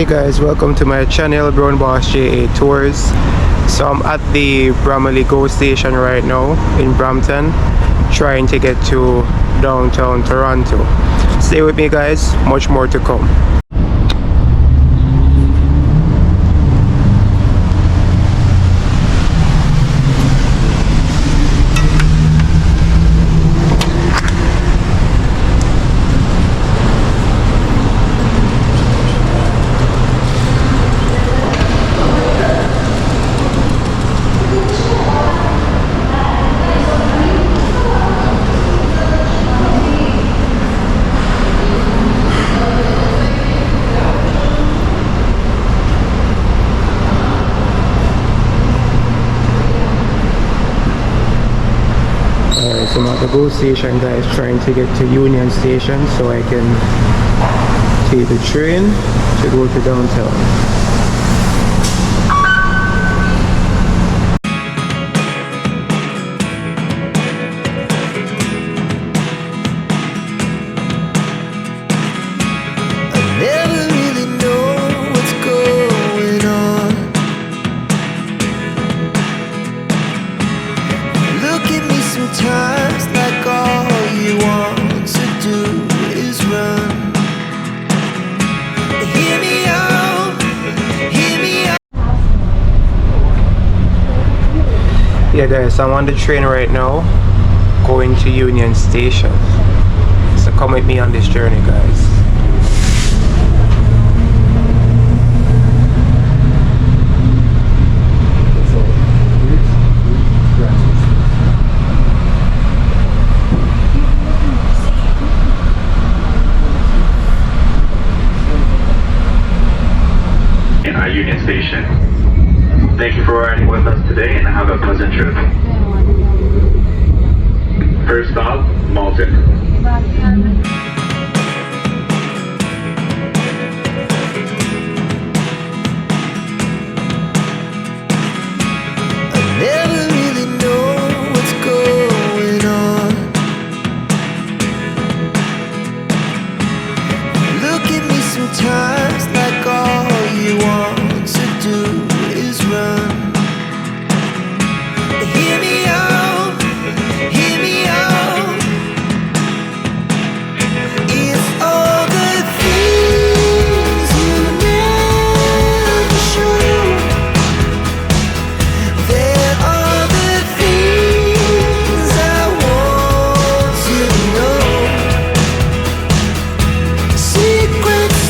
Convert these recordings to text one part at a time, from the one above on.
Hey guys, welcome to my channel, Brown Boss JA Tours. So I'm at the Bramalea GO station right now in Brampton, trying to get to downtown Toronto. Stay with me guys, much more to come. So I'm at the GO station guys, trying to get to Union Station so I can take the train to go to downtown. Sometimes like all you want to do is run. Hear me out, hear me out. Yeah guys, I'm on the train right now going to Union Station. So come with me on this journey guys. Union Station. Thank you for riding with us today and have a pleasant trip. First stop, Malton. Sometimes like all you want to do is run. Hear me out, hear me out. It's all the things you never show. There are the things I want to know. Secrets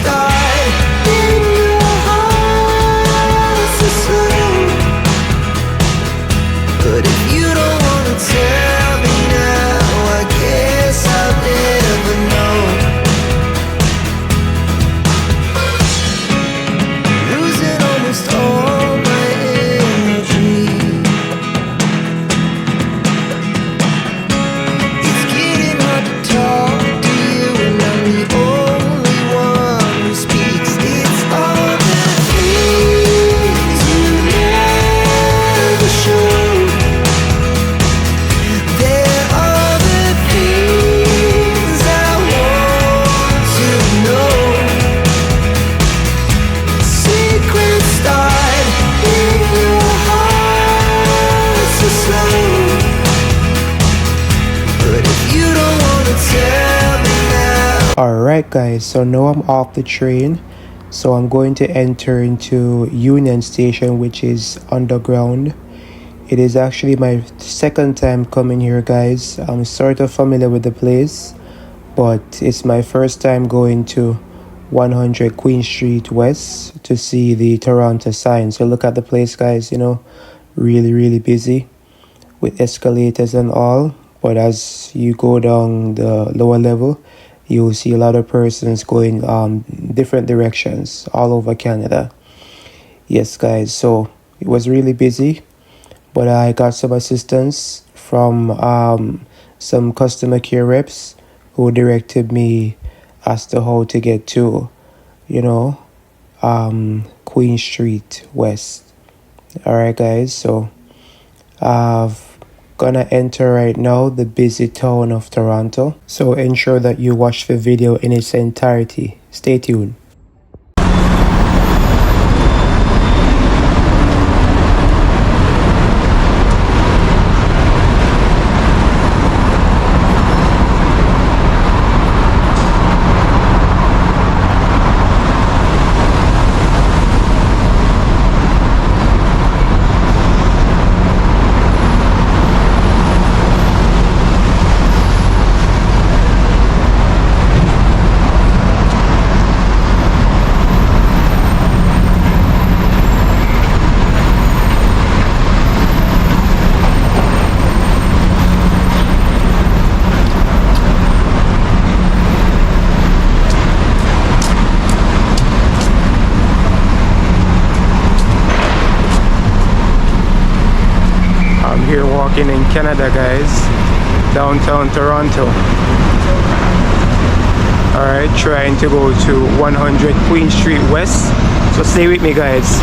Alright guys, so now I'm off the train, so I'm going to enter into Union Station, which is underground. It is actually my second time coming here guys. I'm sort of familiar with the place, but it's my first time going to 100 Queen Street West to see the Toronto sign. So look at the place guys, you know, really busy with escalators and all, but as you go down the lower level, you'll see a lot of persons going different directions all over Canada. Yes guys, so it was really busy, but I got some assistance from some customer care reps who directed me as to how to get to, you know, Queen Street West. Alright guys, so I've gonna enter right now the busy town of Toronto, so ensure that you watch the video in its entirety. Stay tuned. walking in Canada, guys, downtown Toronto. Alright, trying to go to 100 Queen Street West, so stay with me, guys.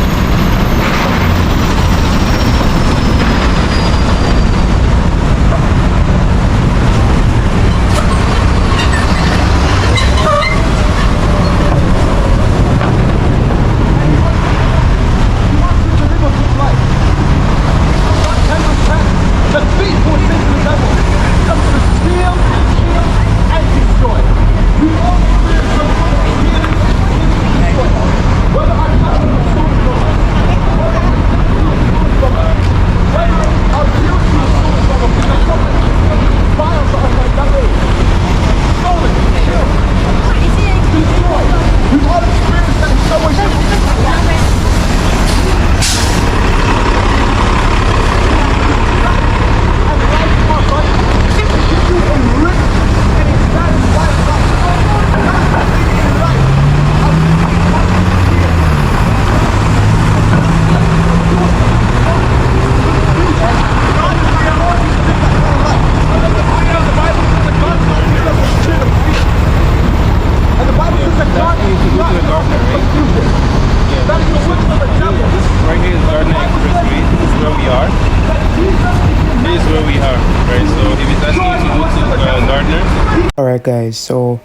Alright guys, so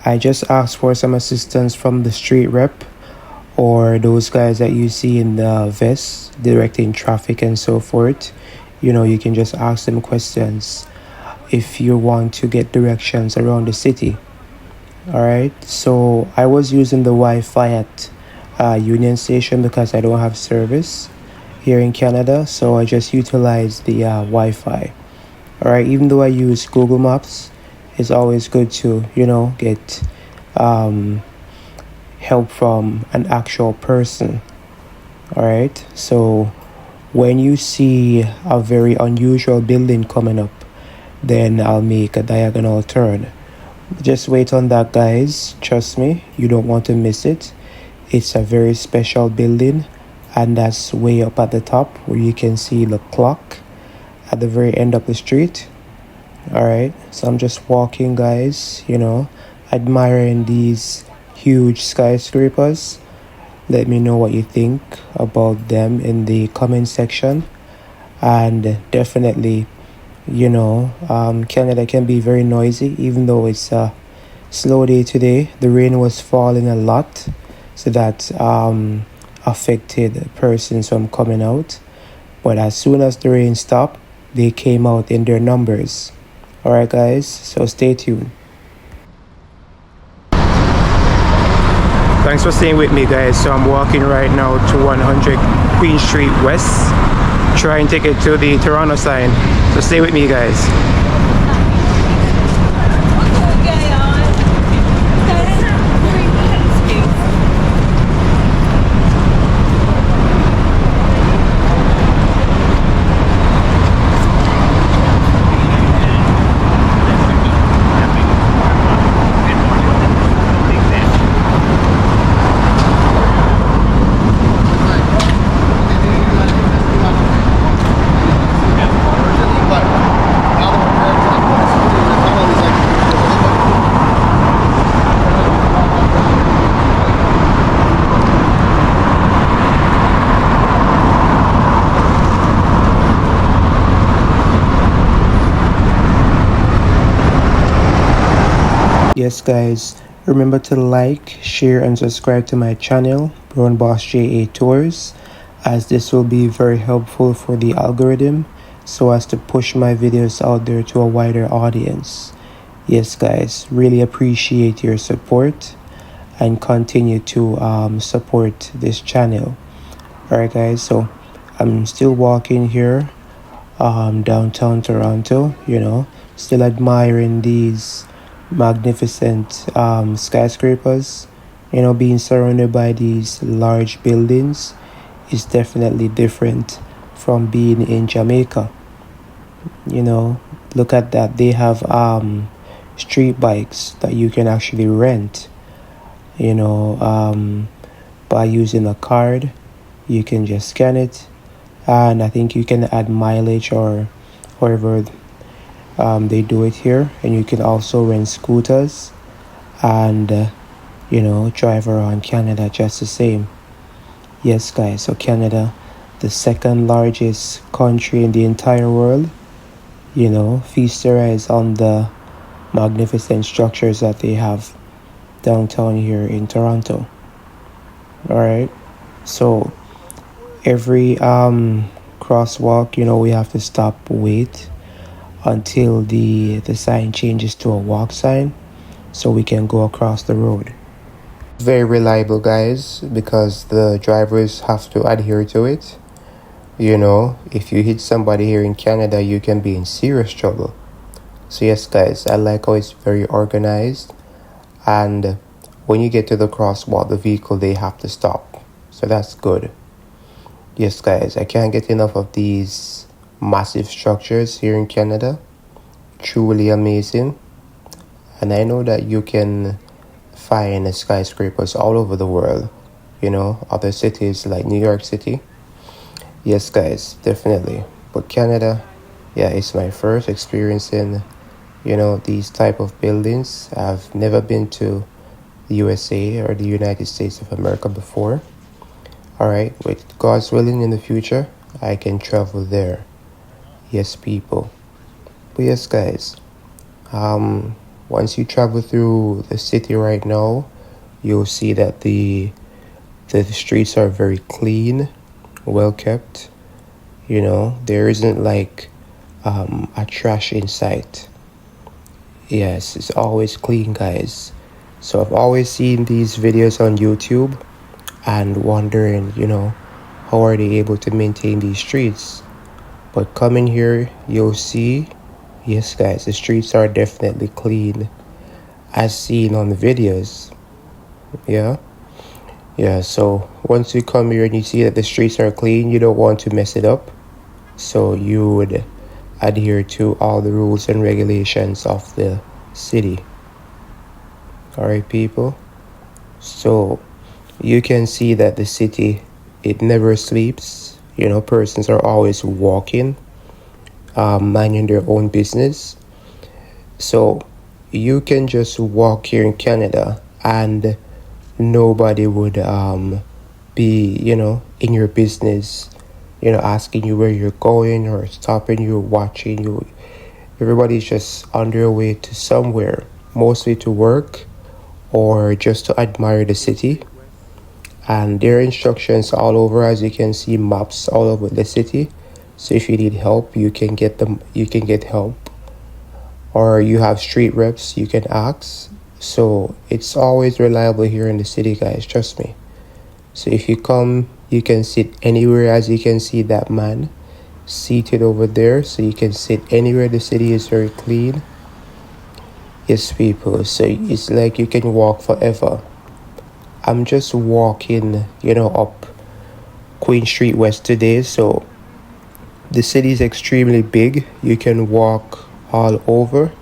I just asked for some assistance from the street rep, or those guys that you see in the vests directing traffic and so forth. You know, you can just ask them questions if you want to get directions around the city. Alright, so I was using the Wi-Fi at Union Station because I don't have service here in Canada, so I just utilized the Wi-Fi. Alright, even though I use Google Maps, it's always good to, you know, get help from an actual person. Alright, so when you see a very unusual building coming up, then I'll make a diagonal turn. Just wait on that, guys. Trust me, you don't want to miss it. It's a very special building, and that's way up at the top where you can see the clock at the very end of the street. Alright, so I'm just walking, guys, you know, admiring these huge skyscrapers. Let me know what you think about them in the comment section. And definitely, you know, Canada can be very noisy, even though it's a slow day today. The rain was falling a lot, so that affected persons from coming out. But as soon as the rain stopped, they came out in their numbers. Alright guys, so stay tuned. Thanks for staying with me, guys. So I'm walking right now to 100 Queen Street West, trying to take it to the Toronto sign. So stay with me, guys. Yes guys, remember to like, share and subscribe to my channel, Brown Boss JA Tours, as this will be very helpful for the algorithm so as to push my videos out there to a wider audience. Yes guys, really appreciate your support and continue to support this channel. Alright guys, so I'm still walking here downtown Toronto, you know, still admiring these magnificent skyscrapers. You know, being surrounded by these large buildings is definitely different from being in Jamaica. You know, look at that. They have street bikes that you can actually rent, you know, by using a card. You can just scan it, and I think you can add mileage or however they do it here. And you can also rent scooters and drive around Canada just the same. Yes, guys, so Canada, the second largest country in the entire world, feast their eyes on the magnificent structures that they have downtown here in Toronto. All right, so every crosswalk, we have to stop, wait until the sign changes to a walk sign so we can go across the road. Very reliable, guys, because the drivers have to adhere to it. If you hit somebody here in Canada, you can be in serious trouble. So yes, guys, I like how it's very organized, and when you get to the crosswalk, the vehicle, they have to stop. So that's good. Yes, guys, I can't get enough of these massive structures here in Canada. Truly amazing. And I know that you can find skyscrapers all over the world, other cities like New York City. Yes, guys, definitely. But Canada, yeah, it's my first experience in, these type of buildings. I've never been to the USA or the United States of America before. All right, with God's willing, in the future, I can travel there. Yes, people. But yes, guys, once you travel through the city right now, you'll see that the streets are very clean, well kept. There isn't like a trash in sight. Yes, it's always clean, guys. So I've always seen these videos on YouTube and wondering, how are they able to maintain these streets? But coming here, you'll see, yes, guys, the streets are definitely clean, as seen on the videos. Yeah. So once you come here and you see that the streets are clean, you don't want to mess it up. So you would adhere to all the rules and regulations of the city. All right, people. So you can see that the city, it never sleeps. Persons are always walking, minding their own business. So you can just walk here in Canada and nobody would be, in your business, asking you where you're going or stopping you, watching you. Everybody's just on their way to somewhere, mostly to work or just to admire the city. And there are instructions all over, as you can see, maps all over the city. So if you need help, you can get help. Or you have street reps, you can ask. So it's always reliable here in the city, guys, trust me. So if you come, you can sit anywhere, as you can see that man seated over there. So you can sit anywhere. The city is very clean. Yes, people. So it's like you can walk forever. I'm just walking, up Queen Street West today. So the city is extremely big. You can walk all over.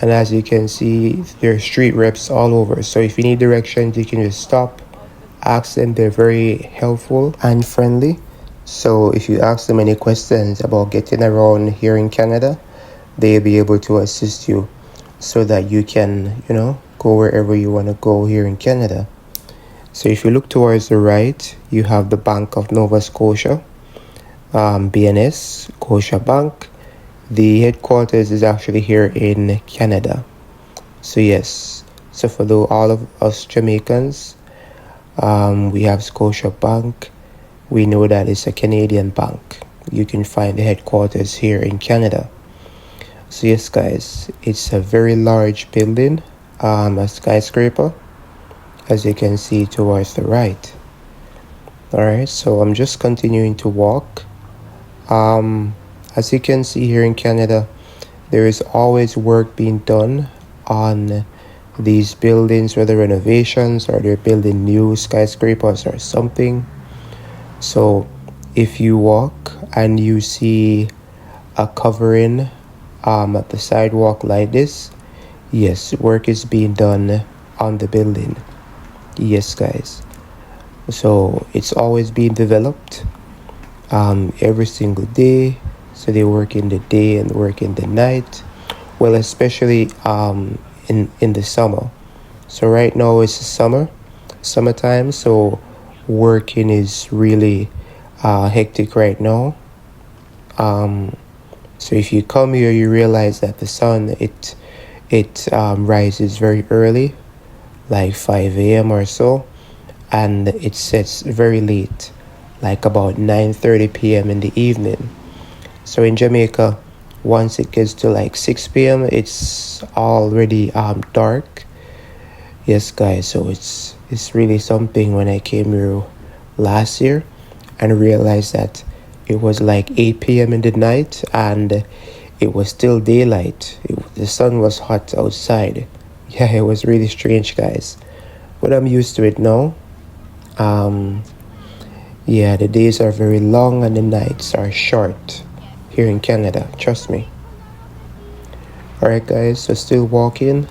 And as you can see, there are street reps all over. So if you need directions, you can just stop, ask them. They're very helpful and friendly. So if you ask them any questions about getting around here in Canada, they'll be able to assist you so that you can, go wherever you want to go here in Canada. So if you look towards the right, you have the Bank of Nova Scotia, BNS, Scotia Bank. The headquarters is actually here in Canada. So yes, so for all of us Jamaicans, we have Scotia Bank. We know that it's a Canadian bank. You can find the headquarters here in Canada. So yes, guys, it's a very large building, a skyscraper, as you can see towards the right. All right, so I'm just continuing to walk. As you can see here in Canada, there is always work being done on these buildings, whether renovations or they're building new skyscrapers or something. So if you walk and you see a covering at the sidewalk like this, yes, work is being done on the building. Yes, guys. So it's always being developed every single day. So they work in the day and work in the night. Well, especially in the summer. So right now it's summertime. So working is really hectic right now. So if you come here, you realize that the sun it rises very early, like 5 a.m. or so, and it sets very late, like about 9:30 p.m. in the evening. So in Jamaica, once it gets to like 6 p.m., it's already dark. Yes, guys. So it's really something when I came here last year and realized that it was like 8 p.m. in the night and it was still daylight. The sun was hot outside. Yeah, it was really strange, guys. But I'm used to it now. Yeah, the days are very long and the nights are short here in Canada. Trust me. Alright, guys. So still walking.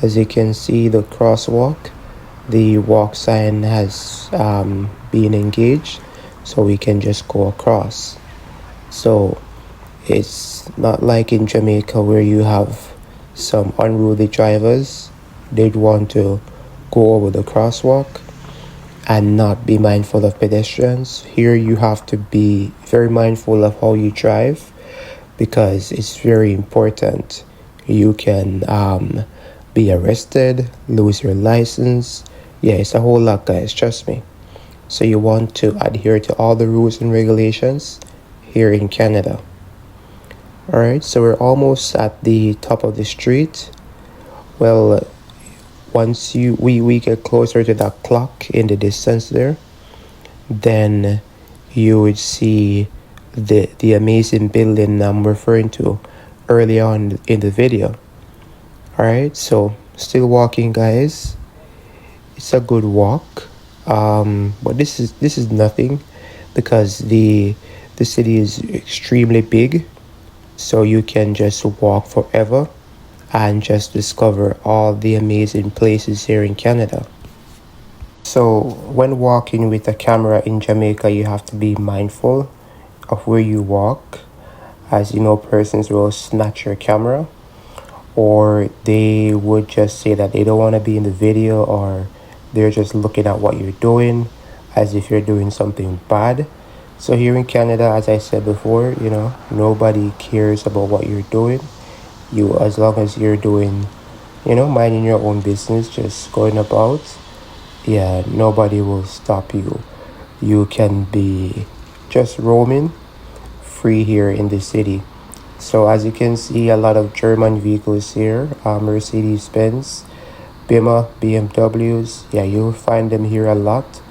As you can see, the crosswalk, the walk sign has been engaged, so we can just go across. So it's not like in Jamaica where you have some unruly drivers. They'd want to go over the crosswalk and not be mindful of pedestrians. Here you have to be very mindful of how you drive because it's very important. You can be arrested, lose your license. Yeah, it's a whole lot, guys, trust me. So you want to adhere to all the rules and regulations here in Canada. Alright, so we're almost at the top of the street. Well, once we get closer to that clock in the distance there, then you would see the amazing building I'm referring to early on in the video. Alright, so still walking, guys. It's a good walk. But this is nothing because the city is extremely big, so you can just walk forever and just discover all the amazing places here in Canada. So when walking with a camera in Jamaica, you have to be mindful of where you walk. As you know, persons will snatch your camera, or they would just say that they don't want to be in the video, or they're just looking at what you're doing as if you're doing something bad. So here in Canada, as I said before, nobody cares about what you're doing. As long as you're doing, minding your own business, just going about, yeah, nobody will stop you. You can be just roaming free here in the city. So as you can see, a lot of German vehicles here, Mercedes-Benz, BMWs. Yeah, you'll find them here a lot.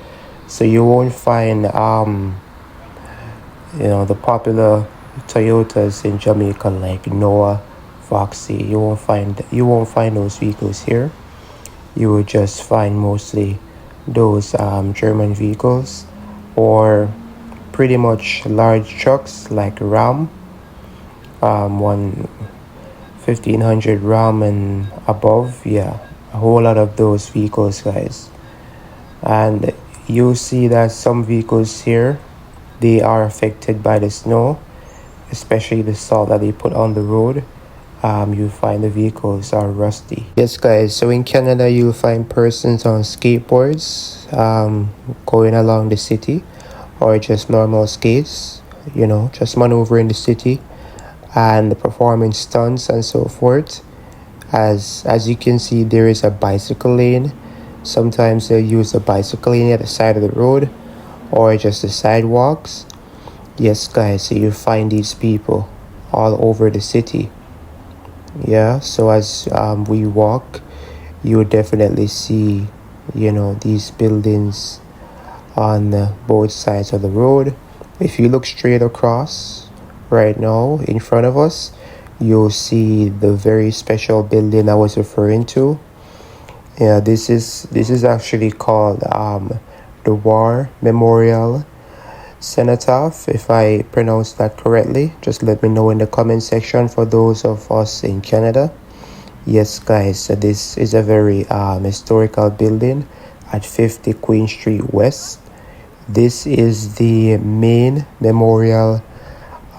So you won't find the popular Toyotas in Jamaica like Noah, Foxy. You won't find those vehicles here. You will just find mostly those German vehicles, or pretty much large trucks like Ram, 1500 Ram and above. Yeah, a whole lot of those vehicles, guys. And you'll see that some vehicles here, they are affected by the snow, especially the salt that they put on the road. You find the vehicles are rusty. Yes, guys, so in Canada you'll find persons on skateboards going along the city, or just normal skates, just maneuvering the city and performing stunts and so forth. As you can see, there is a bicycle lane. Sometimes they'll use the bicycle lane at the side of the road or just the sidewalks. Yes, guys, so you find these people all over the city. Yeah, so as we walk, you would definitely see, these buildings on both sides of the road. If you look straight across right now in front of us, you'll see the very special building I was referring to. Yeah, this is actually called the War Memorial Cenotaph. If I pronounce that correctly, just let me know in the comment section for those of us in Canada. Yes, guys, so this is a very historical building at 50 Queen Street West. This is the main memorial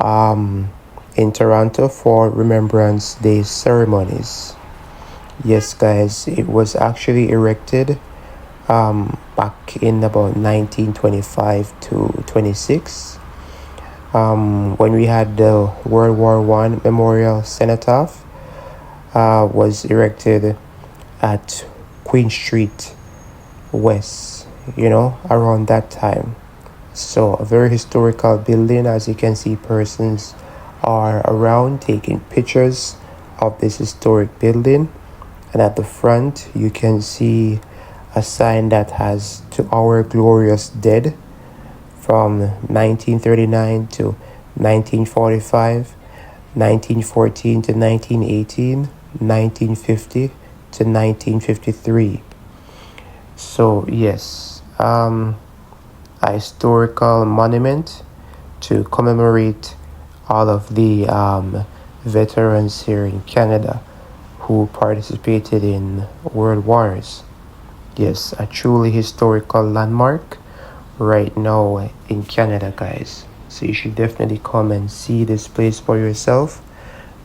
in Toronto for Remembrance Day ceremonies. Yes, guys, it was actually erected back in about 1925 to 26. When we had the World War One Memorial Cenotaph was erected at Queen Street West, around that time. So a very historical building. As you can see, persons are around taking pictures of this historic building. And at the front, you can see a sign that has "To Our Glorious Dead" from 1939 to 1945, 1914 to 1918, 1950 to 1953. So yes, a historical monument to commemorate all of the veterans here in Canada who participated in world wars. Yes, a truly historical landmark right now in Canada, guys. So you should definitely come and see this place for yourself.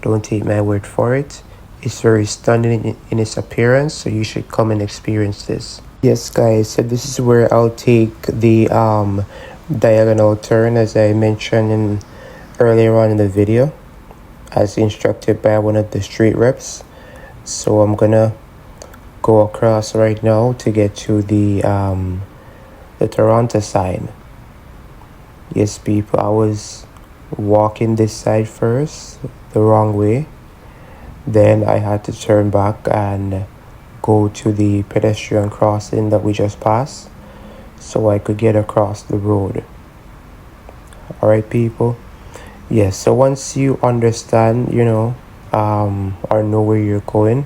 Don't take my word for it. It's very stunning in its appearance, so you should come and experience this. Yes, guys, so this is where I'll take the diagonal turn, as I mentioned earlier on in the video, as instructed by one of the street reps. So I'm gonna go across right now to get to the Toronto side. Yes, people, I was walking this side first, the wrong way. Then I had to turn back and go to the pedestrian crossing that we just passed so I could get across the road. Alright, people. Yes, so once you understand, or know where you're going,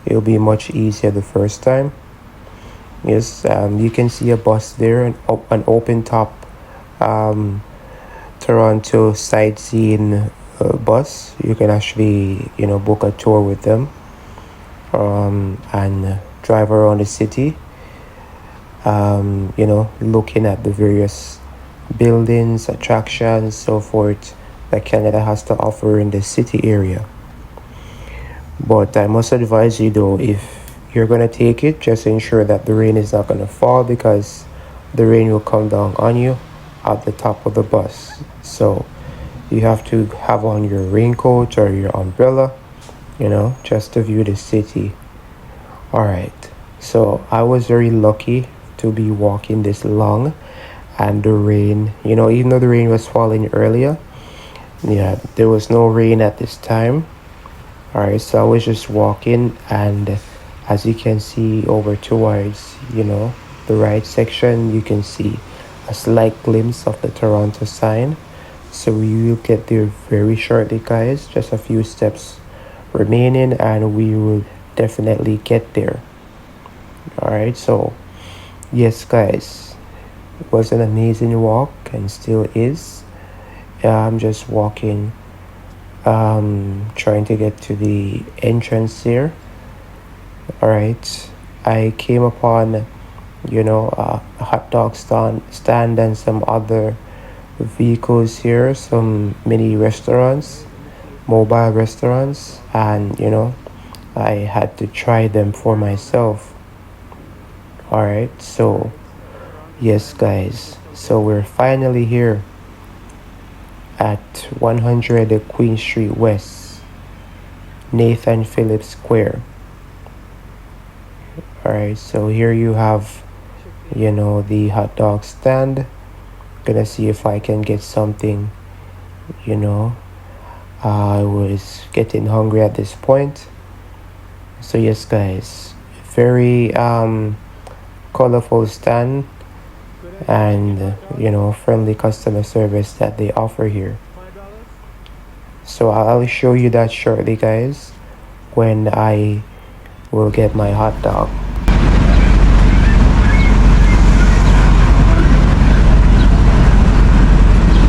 it'll be much easier the first time. Yes, you can see a bus there, an open top Toronto sightseeing bus. You can actually, book a tour with them and drive around the city, looking at the various buildings, attractions, so forth that Canada has to offer in the city area. But I must advise you though, if you're going to take it, just ensure that the rain is not going to fall, because the rain will come down on you at the top of the bus. So you have to have on your raincoat or your umbrella, just to view the city. Alright, so I was very lucky to be walking this long, and the rain, even though the rain was falling earlier, there was no rain at this time. Alright, so I was just walking, and as you can see over towards, the right section, you can see a slight glimpse of the Toronto sign. So we will get there very shortly, guys. Just a few steps remaining and we will definitely get there. Alright, so yes, guys, it was an amazing walk and still is. I'm just walking, trying to get to the entrance here. Alright, I came upon, a hot dog stand and some other vehicles here, some mini restaurants, mobile restaurants, and I had to try them for myself. Alright, so yes, guys, so we're finally here at 100 Queen Street West, Nathan Phillip Square. Alright, so here you have, the hot dog stand. Gonna see if I can get something, I was getting hungry at this point. So yes, guys, very colorful stand and friendly customer service that they offer here. So I'll show you that shortly, guys, when I will get my hot dog.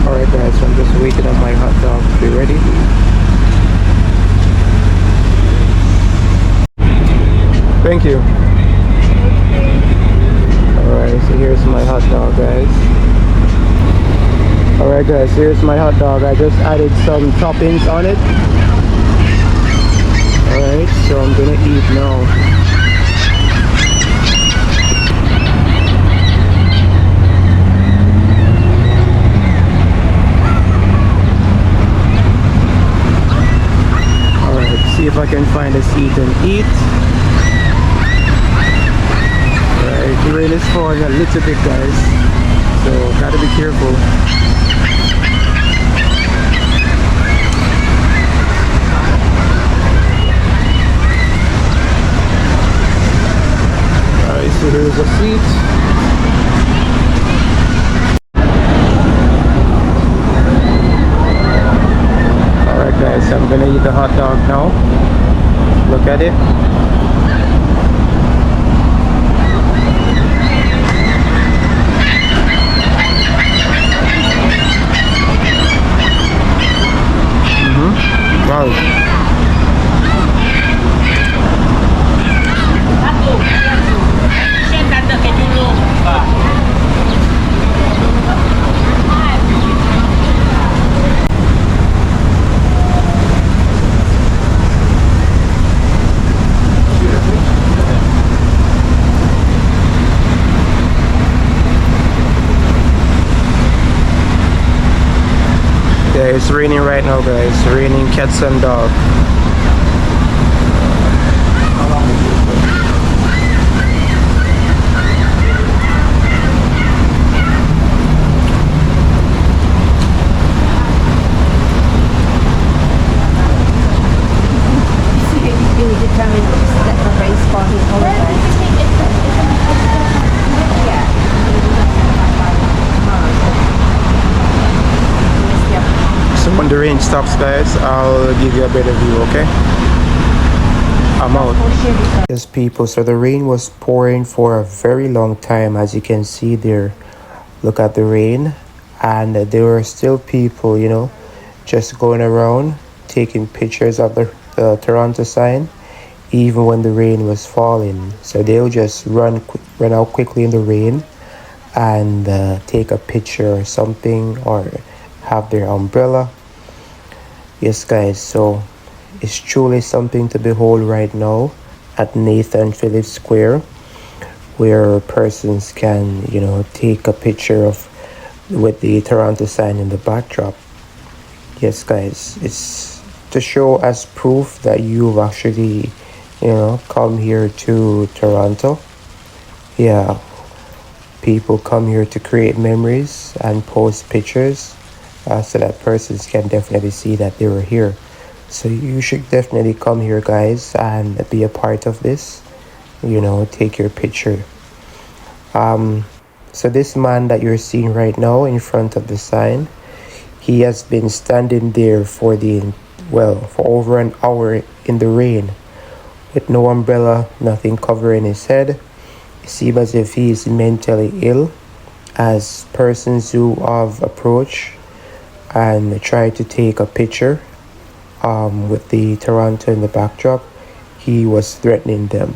Alright, guys, so I'm just waiting on my hot dog to be ready. Thank you. Alright, so here's my hot dog, guys. Alright guys, here's my hot dog. I just added some toppings on it. Alright, so I'm gonna eat now. Alright, see if I can find a seat and eat. Alright, the rain is falling a little bit guys, so gotta be careful. So there's a seat. Alright guys, I'm gonna eat the hot dog now. Look at it. Wow. Yeah, it's raining right now guys, raining cats and dogs. When the rain stops guys, I'll give you a better view, okay? I'm out. Yes people, so the rain was pouring for a very long time, as you can see there. Look at the rain, and there were still people, you know, just going around taking pictures of the Toronto sign even when the rain was falling. So they'll just run out quickly in the rain and take a picture or something, or have their umbrella. Yes guys, so it's truly something to behold right now at Nathan Phillip Square, where persons can, you know, take a picture of with the Toronto sign in the backdrop. Yes guys, it's to show as proof that you've actually, you know, come here to Toronto. Yeah, people come here to create memories and post pictures. So that persons can definitely see that they were here. So you should definitely come here guys and be a part of this, you know, take your picture. So this man that you're seeing right now in front of the sign, he has been standing there for over an hour in the rain with no umbrella, nothing covering his head. It seems as if he is mentally ill, as persons who have approached and try to take a picture with the Toronto in the backdrop. He was threatening them,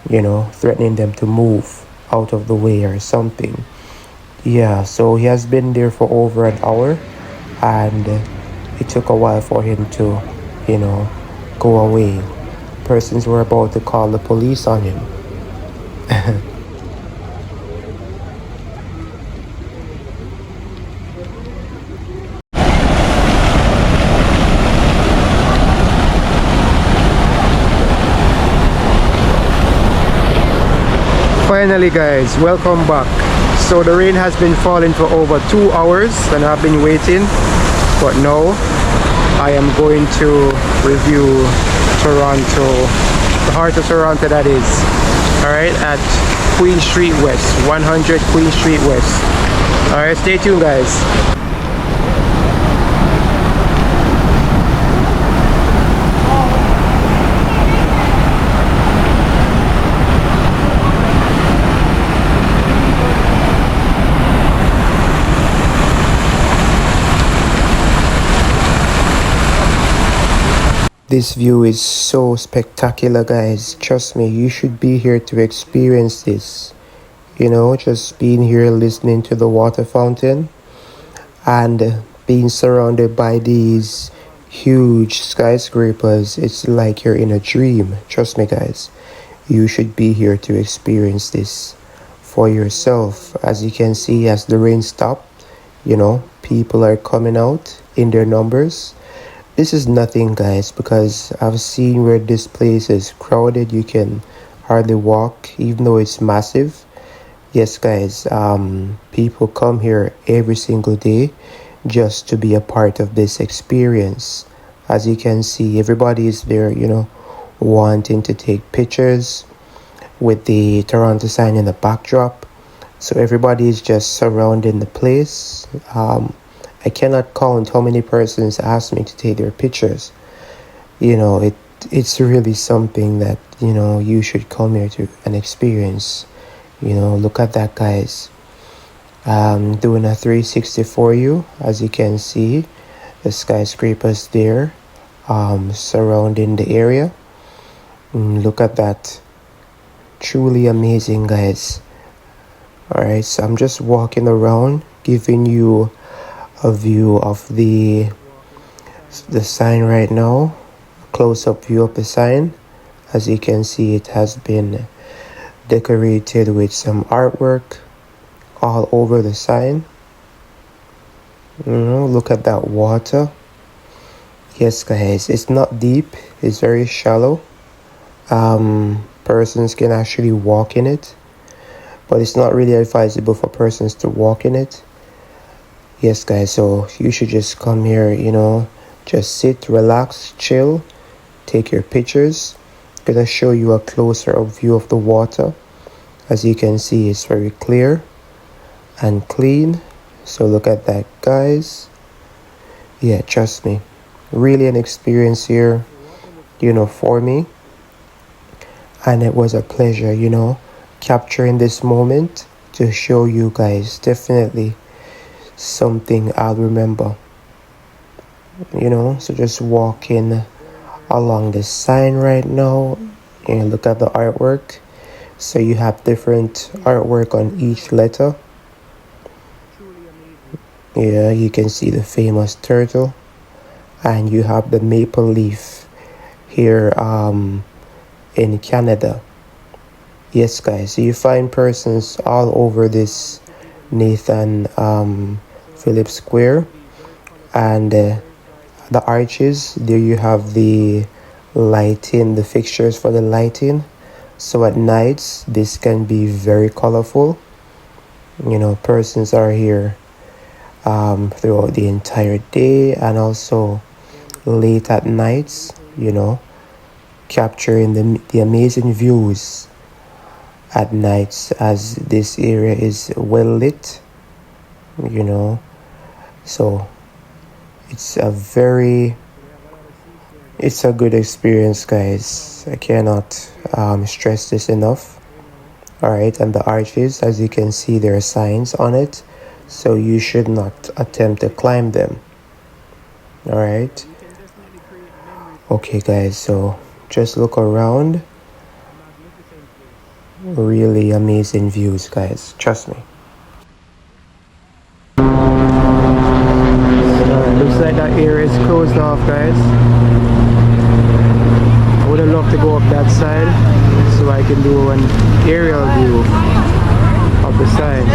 you know, threatening them to move out of the way or something. Yeah, so he has been there for over an hour, and it took a while for him to, you know, go away. Persons were about to call the police on him. Finally guys, welcome back. So the rain has been falling for over 2 hours and I've been waiting, but now I am going to review Toronto, the heart of Toronto that is. Alright, at Queen Street West, 100 Queen Street West. Alright, stay tuned guys. This view is so spectacular guys, trust me, you should be here to experience this. You know, just being here listening to the water fountain and being surrounded by these huge skyscrapers, it's like you're in a dream. Trust me, guys, you should be here to experience this for yourself. As you can see, as the rain stopped, people are coming out in their numbers. This is nothing, guys, because I've seen where this place is crowded. You can hardly walk even though it's massive. Yes, guys, people come here every single day just to be a part of this experience. As you can see, everybody is there, wanting to take pictures with the Toronto sign in the backdrop. So everybody is just surrounding the place. I cannot count how many persons asked me to take their pictures. It's really something that, you should come here to and experience. Look at that, guys. Doing a 360 for you. As you can see, the skyscrapers there surrounding the area. Look at that. Truly amazing, guys. Alright, so I'm just walking around giving you a view of the sign right now. A close-up view of the sign. As you can see, it has been decorated with some artwork all over the sign. Look at that water. Yes, guys, it's not deep, it's very shallow. Persons can actually walk in it, but it's not really advisable for persons to walk in it. Yes, guys, so you should just come here, just sit, relax, chill, take your pictures. Gonna show you a closer up view of the water. As you can see, it's very clear and clean. So look at that, guys. Yeah, trust me, really an experience here, for me. And it was a pleasure, capturing this moment to show you guys. Definitely something I'll remember. So just walking along the sign right now. Look at the artwork. So you have different artwork on each letter. Yeah, you can see the famous turtle, and you have the maple leaf here in Canada. Yes, guys, so you find persons all over this Nathan Phillip Square, and the arches. There you have the lighting, the fixtures for the lighting. So at nights, this can be very colorful. Persons are here throughout the entire day and also late at nights, capturing the amazing views at nights, as this area is well lit, so it's a good experience, guys. I cannot stress this enough. Alright, and the arches, as you can see, there are signs on it, so you should not attempt to climb them. Alright, okay, guys, so just look around. Really amazing views, guys, trust me. Looks like that area is closed off, guys. I would have loved to go up that side so I can do an aerial view of the side.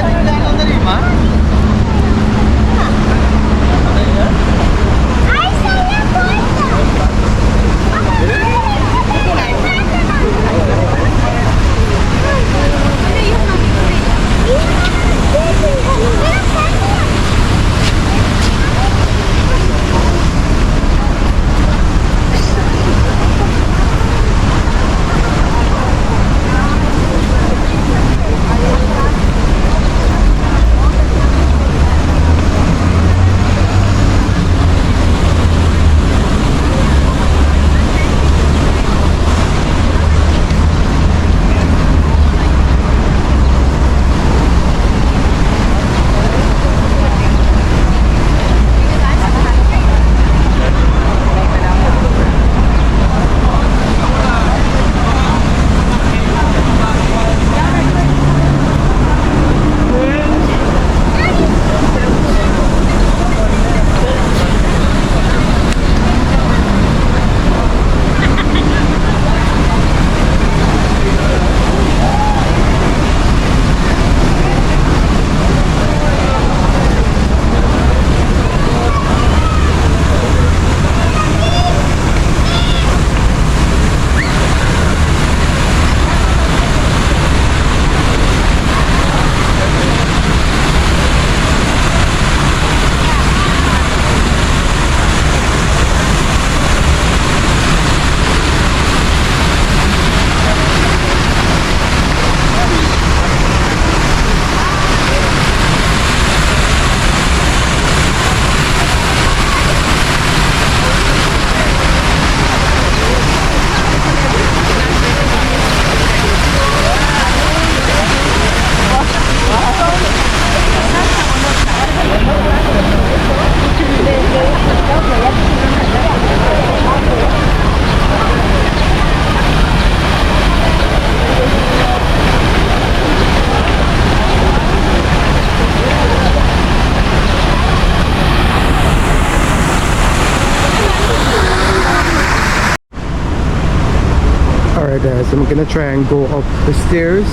Alright guys, I'm gonna try and go up the stairs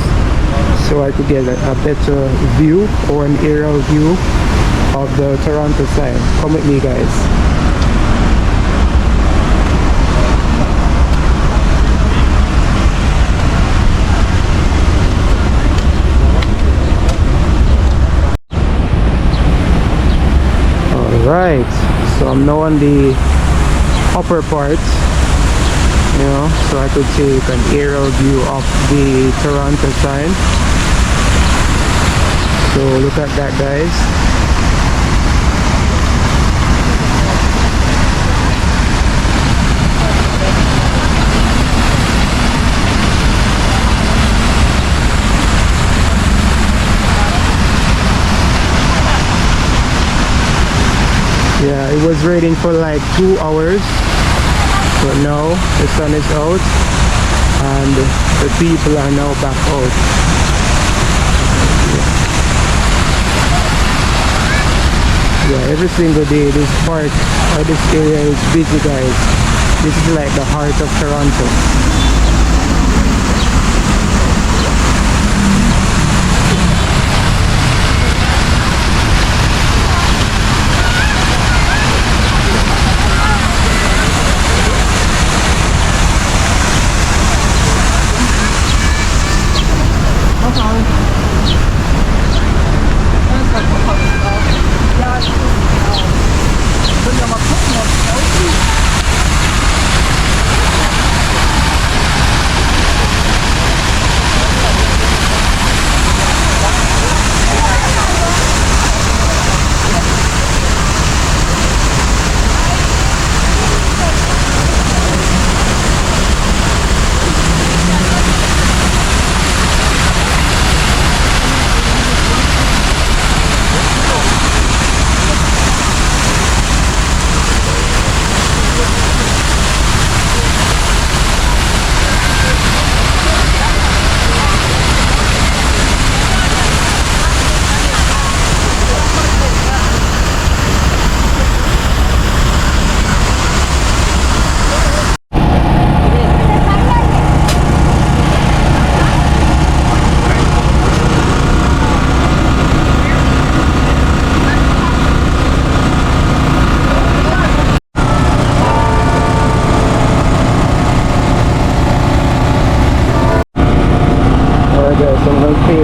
so I could get a better view or an aerial view of the Toronto sign. Come with me guys. Alright, so I'm now on the upper part, you know, so I could take an aerial view of the Toronto sign. So look at that guys. Yeah, it was raining for like 2 hours, but now the sun is out and the people are now back out. Yeah, every single day this park or this area is busy guys. This is like the heart of Toronto.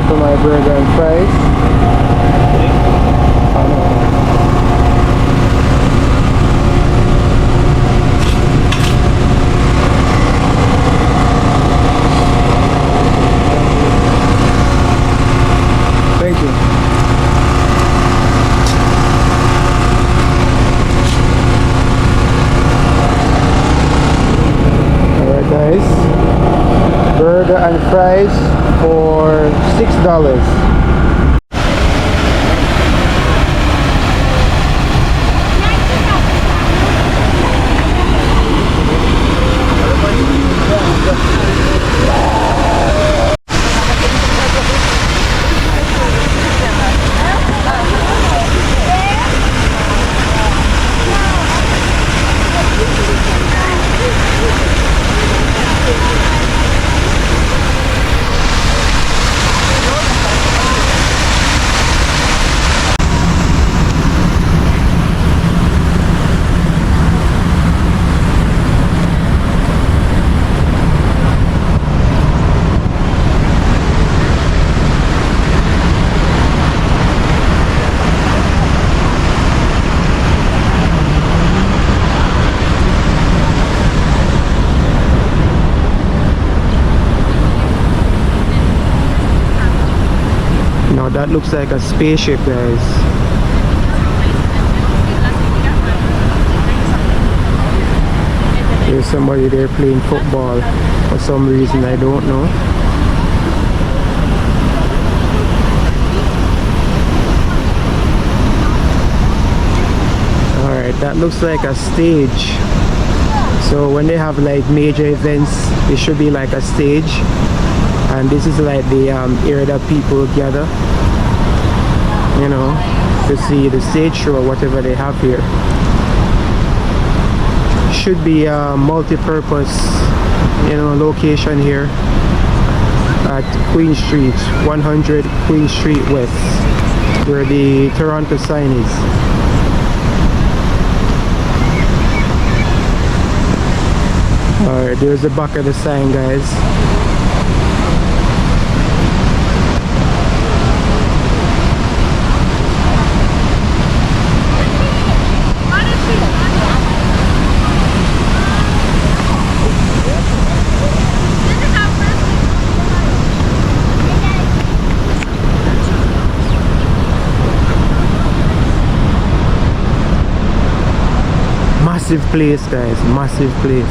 For my burger and fries. Thank you. Alright guys, burger and fries for $6. Now that looks like a spaceship guys. There's somebody there playing football for some reason, I don't know. Alright, that looks like a stage. So when they have like major events, it should be like a stage. And this is like the area that people gather, you know, to see the stage show or whatever they have here. should be a multi-purpose, location here at Queen Street, 100 Queen Street West, where the Toronto sign is. Alright, there's the back of the sign, guys. Massive place, guys, massive place.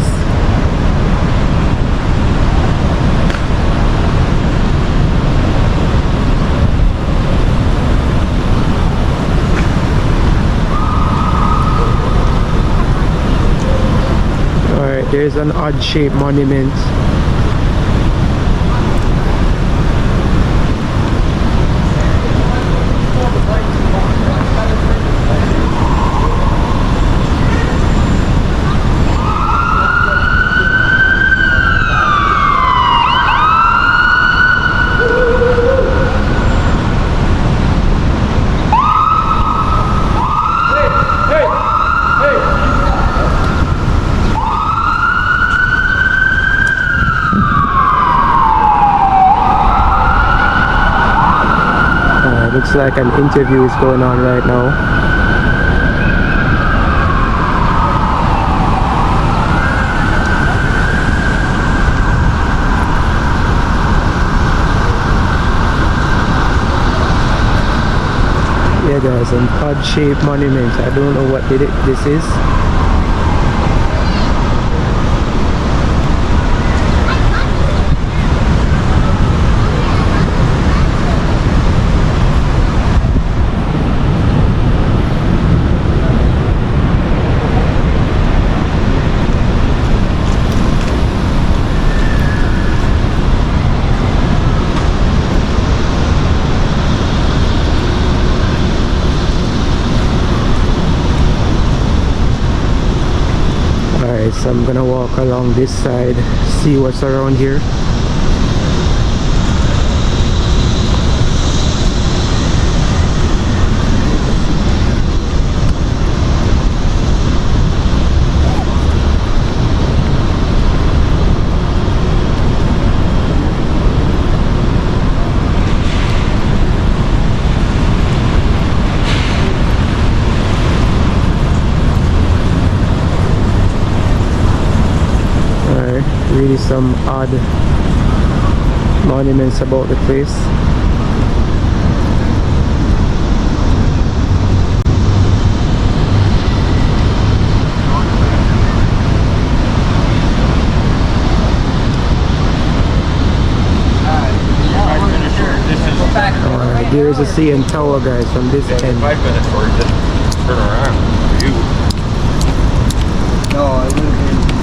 Alright, there's an odd shaped monument. Looks like an interview is going on right now. Yeah guys, an odd shaped monument. I don't know what this is. So I'm gonna walk along this side, see what's around here. Really some odd monuments about the place. There's a CN Tower, guys, from this end. 5 minutes or just turn around for you. No, I would have been.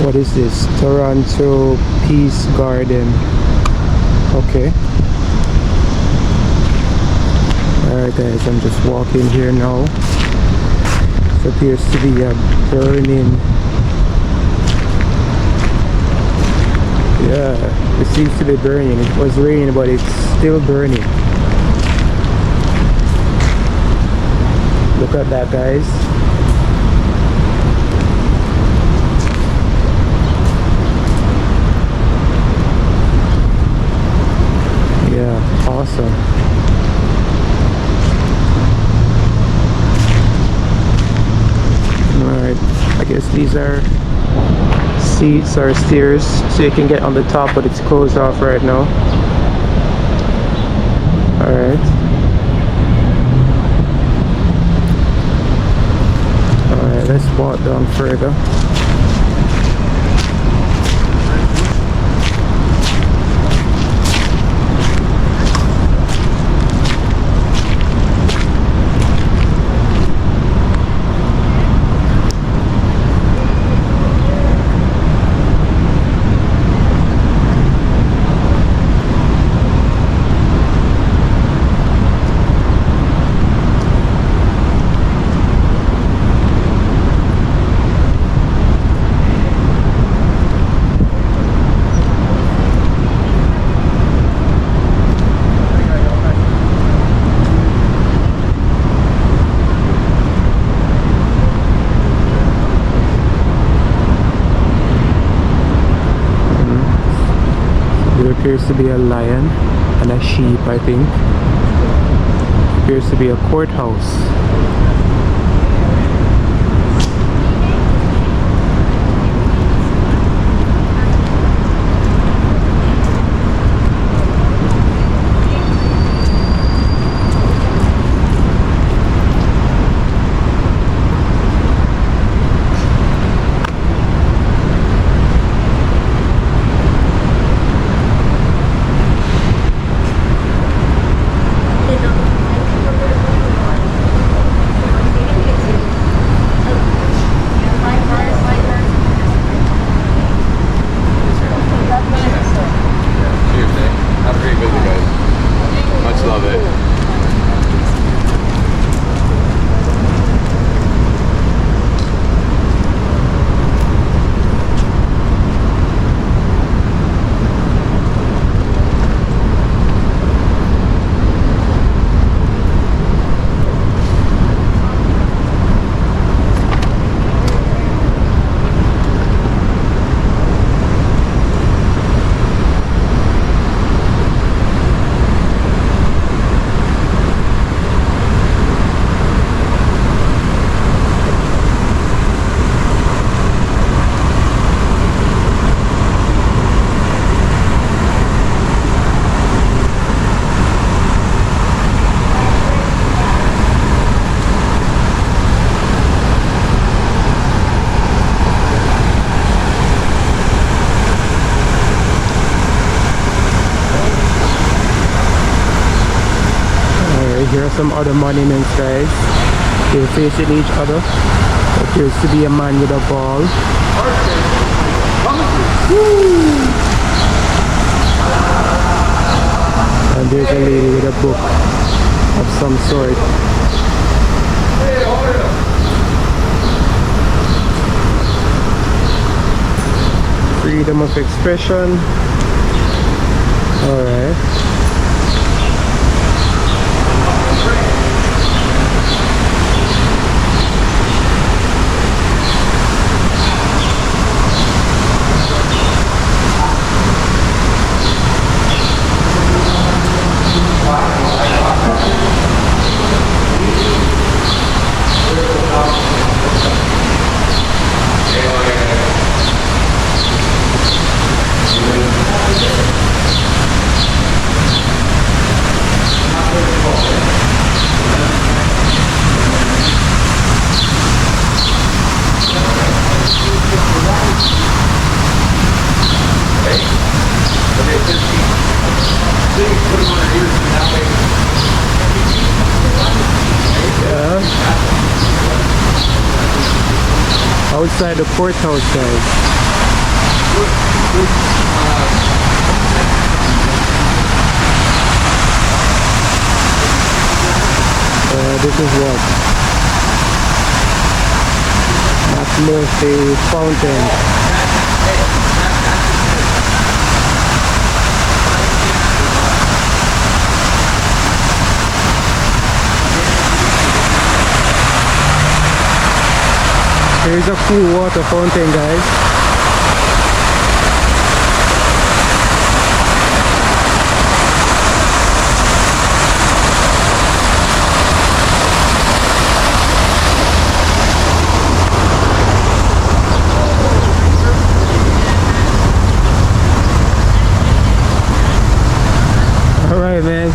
What is this? Toronto Peace Garden. Okay. Alright guys, I'm just walking here now. It appears to be a burning. Yeah, it seems to be burning. It was raining, but it's still burning. Look at that, guys. Yeah, awesome. Alright, I guess these are seats or stairs so you can get on the top, but it's closed off right now. Alright. Alright, let's walk down further. Appears to be a lion and a sheep, I think. Appears to be a courthouse. Here are some other monuments, guys. They're facing each other. There appears to be a man with a ball. And there's a lady with a book of some sort. Freedom of expression. Alright. Outside the courthouse, guys. This is what? Mcmurtry Fountains. Here's a cool water fountain, guys. All right, man.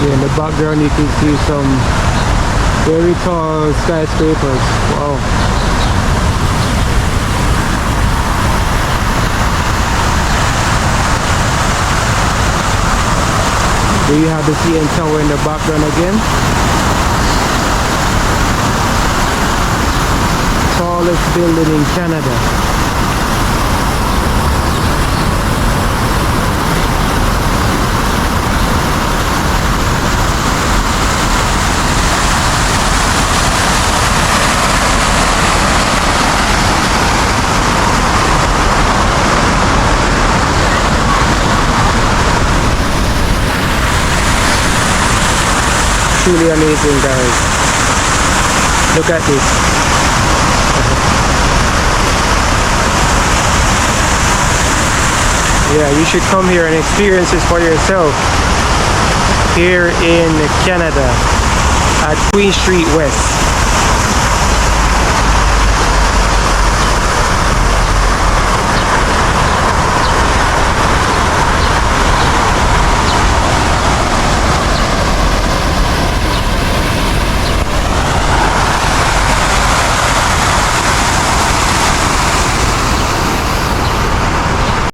In the background you can see some Very tall skyscrapers. Wow. There you have the CN Tower in the background again. Tallest building in Canada. Truly amazing, guys. Look at this. Yeah, you should come here and experience this for yourself. Here in Canada at Queen Street West.